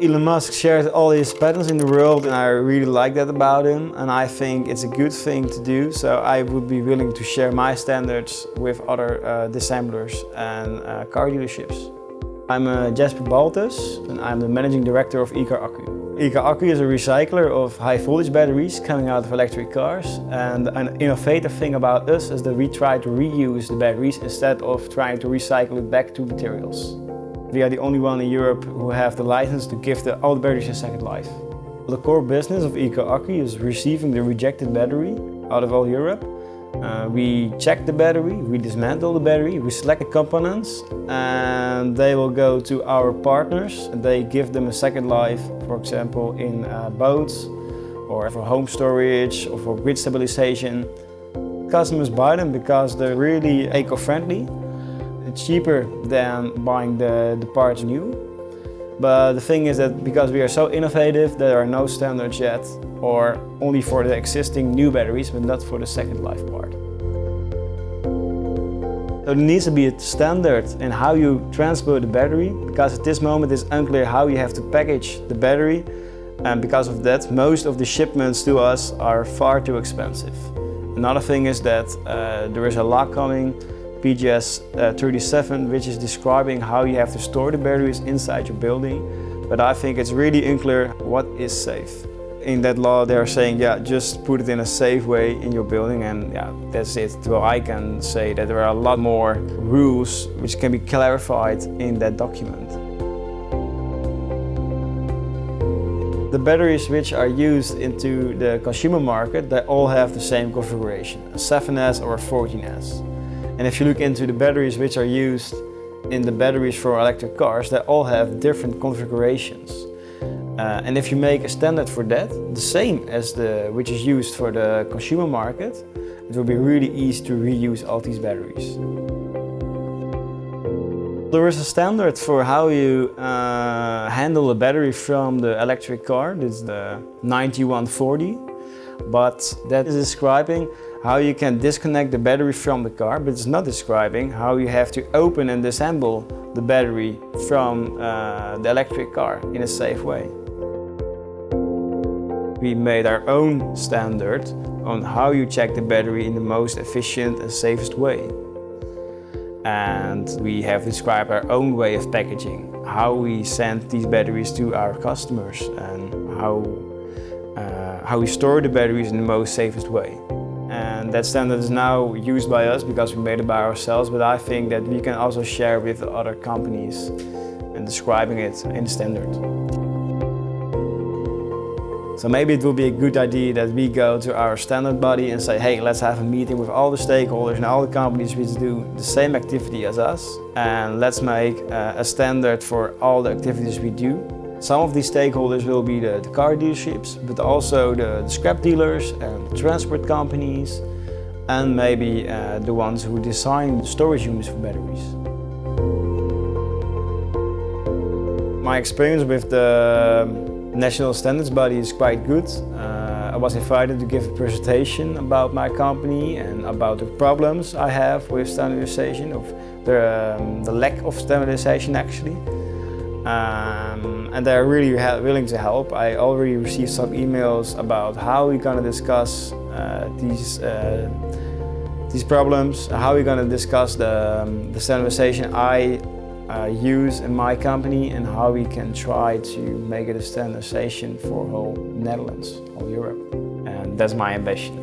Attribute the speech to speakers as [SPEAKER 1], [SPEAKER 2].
[SPEAKER 1] Elon Musk shares all his patents in the world, and I really like that about him, and I think it's a good thing to do, so I would be willing to share my standards with other disassemblers and car dealerships. I'm Jasper Baltus, and I'm the Managing Director of EcarACCU. EcarACCU is a recycler of high voltage batteries coming out of electric cars, and an innovative thing about us is that we try to reuse the batteries instead of trying to recycle it back to materials. We are the only one in Europe who have the license to give all the batteries a second life. The core business of EcarACCU is receiving the rejected battery out of all Europe. We check the battery, we dismantle the battery, we select the components, and they will go to our partners and they give them a second life, for example in boats or for home storage or for grid stabilization. Customers buy them because they're really eco-friendly. It's cheaper than buying the parts new. But the thing is that because we are so innovative, there are no standards yet, or only for the existing new batteries, but not for the second life part. So there needs to be a standard in how you transport the battery, because at this moment it's unclear how you have to package the battery, and because of that most of the shipments to us are far too expensive. Another thing is that there is a law coming, PGS 37, which is describing how you have to store the batteries inside your building, but I think it's really unclear what is safe. In that law they are saying, yeah, just put it in a safe way in your building, and yeah, that's it. Well, I can say that there are a lot more rules which can be clarified in that document. The batteries which are used into the consumer market, they all have the same configuration, a 7S or a 14S. And if you look into the batteries which are used in the batteries for electric cars, they all have different configurations. And if you make a standard for that, the same as which is used for the consumer market, it will be really easy to reuse all these batteries. There is a standard for how you handle the battery from the electric car. This is the 9140, but that is describing how you can disconnect the battery from the car, but it's not describing how you have to open and disassemble the battery from the electric car in a safe way. We made our own standard on how you check the battery in the most efficient and safest way. And we have described our own way of packaging, how we send these batteries to our customers and how we store the batteries in the most safest way. And that standard is now used by us because we made it by ourselves, but I think that we can also share with other companies and describing it in standard. So maybe it will be a good idea that we go to our standard body and say, hey, let's have a meeting with all the stakeholders and all the companies which do the same activity as us, and let's make a standard for all the activities we do. Some of these stakeholders will be the car dealerships, but also the scrap dealers and the transport companies, and maybe the ones who design the storage units for batteries. My experience with the National Standards body is quite good. I was invited to give a presentation about my company and about the problems I have with standardization, of the lack of standardization actually. And they're really willing to help. I already received some emails about how we're going to discuss these problems, how we're going to discuss the standardization I use in my company, and how we can try to make it a standardization for whole Netherlands, whole Europe. And that's my ambition.